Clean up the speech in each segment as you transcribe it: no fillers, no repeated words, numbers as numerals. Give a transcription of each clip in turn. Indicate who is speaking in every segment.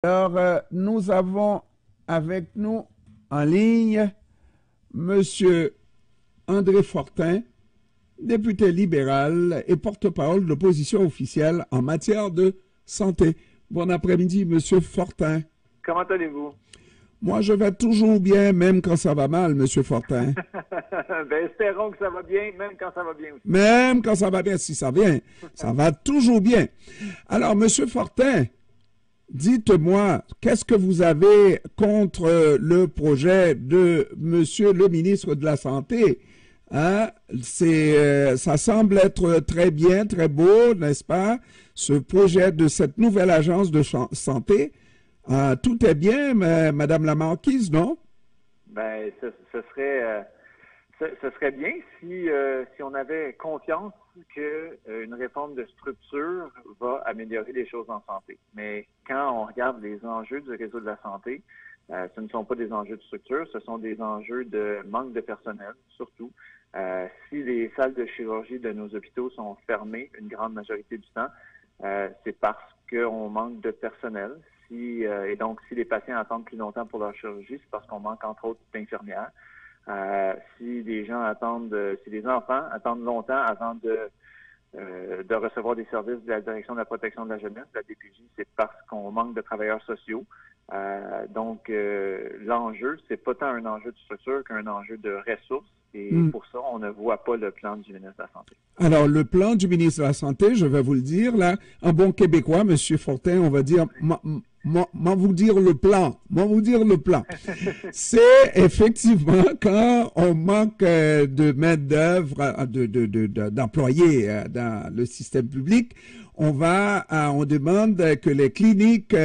Speaker 1: Alors, nous avons avec nous en ligne Monsieur André Fortin, député libéral et porte-parole de l'opposition officielle en matière de santé. Bon après-midi, Monsieur Fortin.
Speaker 2: Comment allez-vous?
Speaker 1: Moi, je vais toujours bien, même quand ça va mal, Monsieur Fortin.
Speaker 2: Ben, espérons que ça va bien, même quand ça va bien aussi.
Speaker 1: Même quand ça va bien, si ça vient, ça va toujours bien. Alors, Monsieur Fortin, dites-moi, qu'est-ce que vous avez contre le projet de Monsieur le ministre de la Santé? Hein? Ça semble être très bien, très beau, n'est-ce pas? Ce projet de cette nouvelle agence de santé. Tout est bien, Madame la Marquise, non?
Speaker 2: Ben, ce serait bien si on avait confiance que une réforme de structure va améliorer les choses en santé. Mais quand on regarde les enjeux du réseau de la santé, ce ne sont pas des enjeux de structure, ce sont des enjeux de manque de personnel, surtout. Si les salles de chirurgie de nos hôpitaux sont fermées une grande majorité du temps, c'est parce qu'on manque de personnel. Et donc, si les patients attendent plus longtemps pour leur chirurgie, c'est parce qu'on manque, entre autres, d'infirmières. Si les enfants attendent longtemps avant de recevoir des services de la Direction de la protection de la jeunesse, la DPJ, c'est parce qu'on manque de travailleurs sociaux. Donc, l'enjeu, c'est pas tant un enjeu de structure qu'un enjeu de ressources. Et pour ça, on ne voit pas le plan du ministre de la Santé.
Speaker 1: Alors, le plan du ministre de la Santé, je vais vous le dire, là, en bon québécois, M. Fortin, on va dire, moi vous dire le plan. Moi vous dire le plan. C'est effectivement quand on manque de main-d'œuvre, d'employés dans le système public, on demande que les cliniques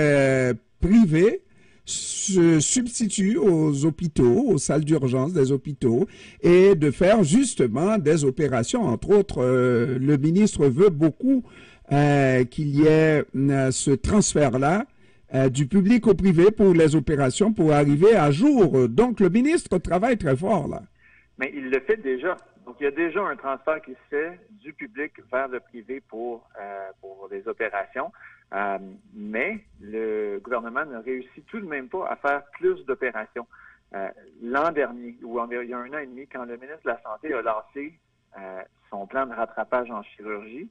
Speaker 1: privées se substituent aux hôpitaux, aux salles d'urgence des hôpitaux, et de faire justement des opérations. Entre autres, le ministre veut beaucoup qu'il y ait ce transfert-là du public au privé pour les opérations pour arriver à jour. Donc, le ministre travaille très fort là.
Speaker 2: Mais il le fait déjà. Donc, il y a déjà un transfert qui se fait du public vers le privé pour les opérations. Mais le gouvernement ne réussit tout de même pas à faire plus d'opérations. L'an dernier, ou il y a un an et demi, quand le ministre de la Santé a lancé son plan de rattrapage en chirurgie,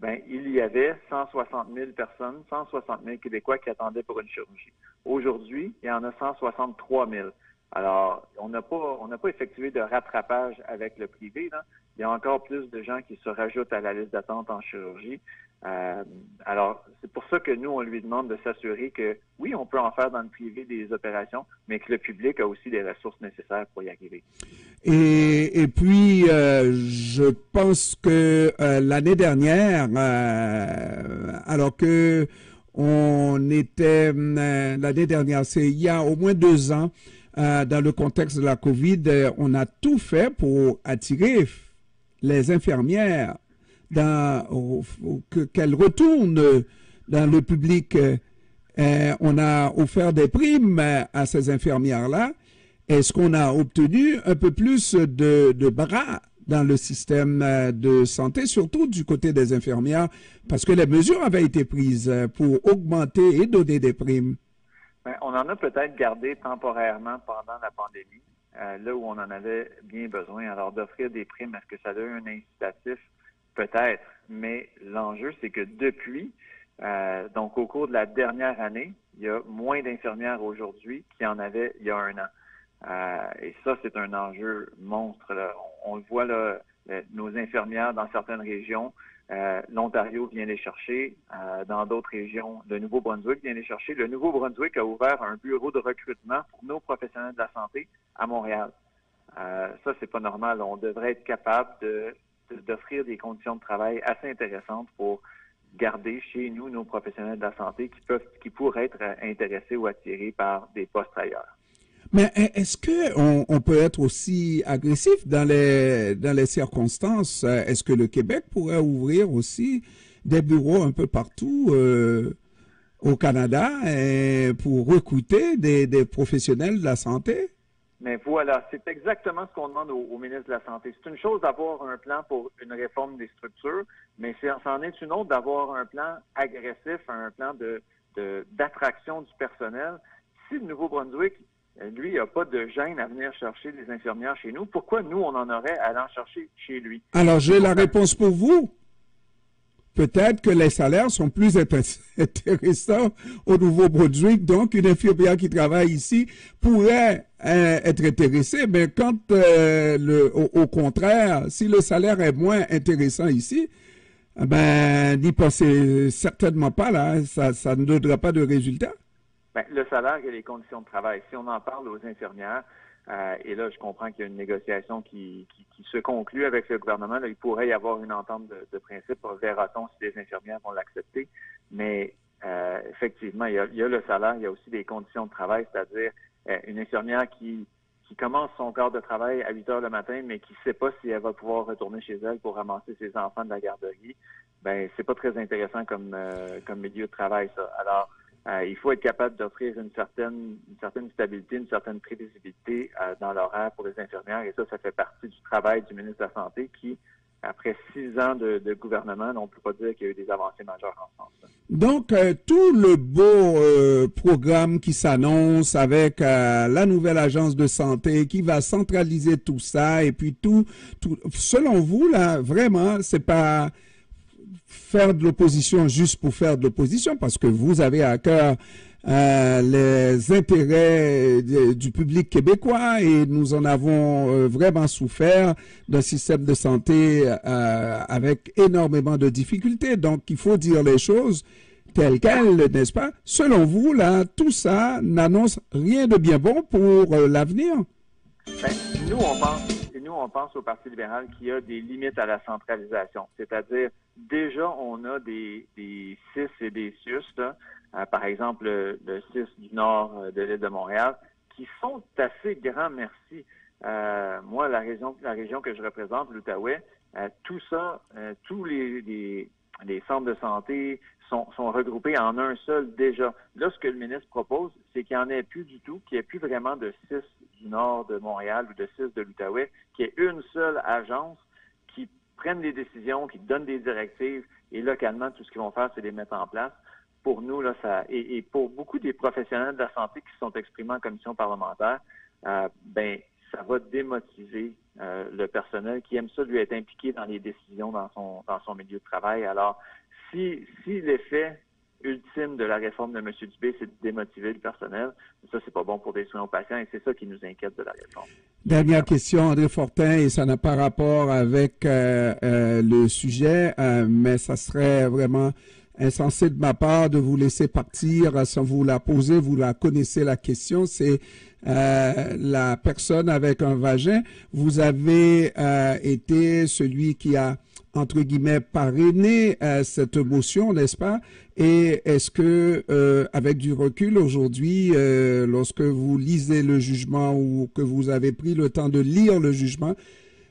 Speaker 2: ben, il y avait 160 000 personnes, 160 000 Québécois qui attendaient pour une chirurgie. Aujourd'hui, il y en a 163 000. Alors, on n'a pas effectué de rattrapage avec le privé, là. Il y a encore plus de gens qui se rajoutent à la liste d'attente en chirurgie. Alors, c'est pour ça que nous, on lui demande de s'assurer que, oui, on peut en faire dans le privé des opérations, mais que le public a aussi les ressources nécessaires pour y arriver.
Speaker 1: Et puis, je pense que l'année dernière, alors que l'année dernière, c'est il y a au moins 2 ans, dans le contexte de la COVID, on a tout fait pour attirer les infirmières qu'elles retournent dans le public. On a offert des primes à ces infirmières-là. Est-ce qu'on a obtenu un peu plus de bras dans le système de santé, surtout du côté des infirmières, parce que les mesures avaient été prises pour augmenter et donner des primes?
Speaker 2: Bien, on en a peut-être gardé temporairement pendant la pandémie, là où on en avait bien besoin. Alors, d'offrir des primes, est-ce que ça a eu un incitatif? Peut-être, mais l'enjeu, c'est que depuis, donc au cours de la dernière année, il y a moins d'infirmières aujourd'hui qu'il y en avait il y a un an. Et ça, c'est un enjeu monstre, là. On le voit, là, nos infirmières dans certaines régions, l'Ontario vient les chercher. Dans d'autres régions, le Nouveau-Brunswick vient les chercher. Le Nouveau-Brunswick a ouvert un bureau de recrutement pour nos professionnels de la santé à Montréal. Ça, c'est pas normal. On devrait être capable d'offrir des conditions de travail assez intéressantes pour garder chez nous nos professionnels de la santé qui pourraient être intéressés ou attirés par des postes ailleurs.
Speaker 1: Mais est-ce qu'on peut être aussi agressif dans les circonstances? Est-ce que le Québec pourrait ouvrir aussi des bureaux un peu partout au Canada pour recruter des professionnels de la santé?
Speaker 2: Mais voilà, c'est exactement ce qu'on demande au ministre de la Santé. C'est une chose d'avoir un plan pour une réforme des structures, mais c'en est une autre d'avoir un plan agressif, un plan de d'attraction du personnel. Si le Nouveau-Brunswick, lui, n'a pas de gêne à venir chercher des infirmières chez nous, pourquoi nous, on en aurait à aller en chercher chez lui?
Speaker 1: Alors, j'ai la réponse pour vous. Peut-être que les salaires sont plus intéressants au Nouveau-Brunswick, donc une infirmière qui travaille ici pourrait être intéressée, mais quand au contraire, si le salaire est moins intéressant ici, ben n'y pensez certainement pas là, ça ne donnera pas de résultat.
Speaker 2: Ben, le salaire et les conditions de travail. Si on en parle aux infirmières, et là, je comprends qu'il y a une négociation qui se conclut avec le gouvernement. Là, il pourrait y avoir une entente de principe. Verra-t-on si les infirmières vont l'accepter. Mais effectivement, il y a le salaire, il y a aussi des conditions de travail, c'est-à-dire une infirmière qui commence son quart de travail à 8 heures le matin, mais qui ne sait pas si elle va pouvoir retourner chez elle pour ramasser ses enfants de la garderie. Ben, c'est pas très intéressant comme milieu de travail, ça. Alors, il faut être capable d'offrir une certaine stabilité, une certaine prévisibilité dans l'horaire pour les infirmières. Et ça fait partie du travail du ministre de la Santé qui, après 6 ans de gouvernement, on ne peut pas dire qu'il y a eu des avancées majeures en ce sens.
Speaker 1: Donc, tout le beau programme qui s'annonce avec la nouvelle agence de santé qui va centraliser tout ça et puis tout selon vous, là, vraiment, c'est pas faire de l'opposition juste pour faire de l'opposition, parce que vous avez à cœur les intérêts du public québécois et nous en avons vraiment souffert d'un système de santé avec énormément de difficultés. Donc, il faut dire les choses telles quelles, n'est-ce pas? Selon vous, là, tout ça n'annonce rien de bien bon pour l'avenir?
Speaker 2: Ben, nous, on pense au Parti libéral qu'il y a des limites à la centralisation. C'est-à-dire, déjà, on a des CIS et des CIUS, là, par exemple le CIS du nord de l'île de Montréal, qui sont assez grands, merci. Moi, la région que je représente, l'Outaouais, tout ça, tous les centres de santé sont regroupés en un seul déjà. Là, ce que le ministre propose, c'est qu'il n'y en ait plus du tout, qu'il n'y ait plus vraiment de CIS du nord de Montréal ou de CIS de l'Outaouais, qu'il y ait une seule agence qui prenne des décisions, qui donne des directives, et localement, tout ce qu'ils vont faire, c'est les mettre en place. Pour nous, là, et pour beaucoup des professionnels de la santé qui se sont exprimés en commission parlementaire, ben ça va démotiver le personnel qui aime ça lui être impliqué dans les décisions dans son milieu de travail. Alors, si l'effet ultime de la réforme de M. Dubé, c'est de démotiver le personnel, ça, c'est pas bon pour des soins aux patients et c'est ça qui nous inquiète de la réforme.
Speaker 1: Dernière question, André Fortin, et ça n'a pas rapport avec le sujet, mais ça serait vraiment insensé de ma part de vous laisser partir sans vous la poser. Vous la connaissez, la question, c'est la personne avec un vagin. Vous avez été celui qui a, entre guillemets, parrainé cette motion, n'est-ce pas? Et est-ce que, avec du recul aujourd'hui, lorsque vous lisez le jugement ou que vous avez pris le temps de lire le jugement,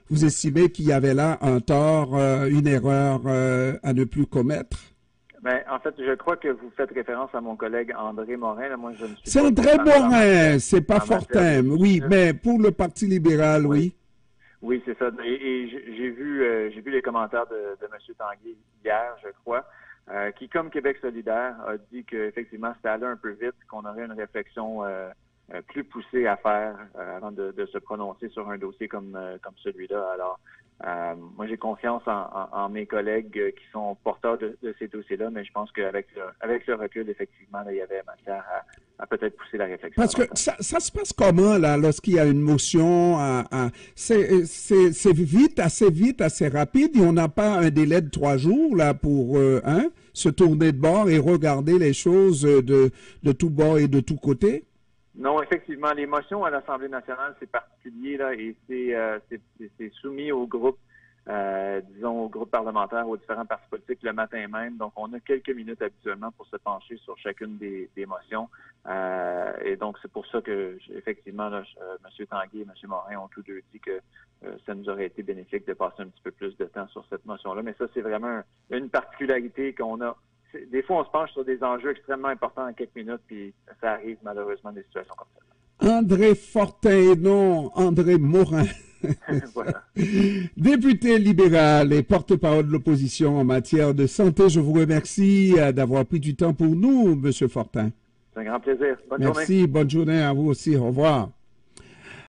Speaker 1: vous estimez qu'il y avait là un tort, une erreur à ne plus commettre?
Speaker 2: Ben, en fait, je crois que vous faites référence à mon collègue André Morin. Là, moi, je ne suis
Speaker 1: c'est
Speaker 2: pas
Speaker 1: André Morin, c'est pas Fortin. Oui, mais pour le Parti libéral, oui.
Speaker 2: Oui, c'est ça. Et j'ai vu les commentaires de M. Tanguay hier, je crois, qui, comme Québec solidaire, a dit qu'effectivement, c'était allé un peu vite, qu'on aurait une réflexion plus poussée à faire avant de se prononcer sur un dossier comme celui-là. Alors, moi, j'ai confiance en mes collègues qui sont porteurs de ces dossiers-là, mais je pense qu'avec le recul, effectivement, là, il y avait matière à peut-être pousser la réflexion.
Speaker 1: Parce que ça se passe comment, là, lorsqu'il y a une motion? C'est vite, assez rapide, et on n'a pas un délai de 3 jours, là, pour se tourner de bord et regarder les choses de tout bord et de tout côté?
Speaker 2: Non, effectivement, les motions à l'Assemblée nationale, c'est particulier, là, et c'est soumis au groupe, disons, au groupe parlementaire, aux différents partis politiques le matin même. Donc, on a quelques minutes habituellement pour se pencher sur chacune des motions. Et donc, c'est pour ça que, effectivement, là, M. Tanguay et M. Morin ont tous deux dit que ça nous aurait été bénéfique de passer un petit peu plus de temps sur cette motion-là. Mais ça, c'est vraiment une particularité qu'on a. Des fois, on se penche sur des enjeux extrêmement importants en quelques minutes, puis ça arrive malheureusement des situations comme ça.
Speaker 1: André Fortin et non André Morin.
Speaker 2: Voilà.
Speaker 1: Député libéral et porte-parole de l'opposition en matière de santé, je vous remercie d'avoir pris du temps pour nous, Monsieur Fortin.
Speaker 2: C'est un grand plaisir. Bonne journée.
Speaker 1: Merci, bonne journée à vous aussi. Au revoir.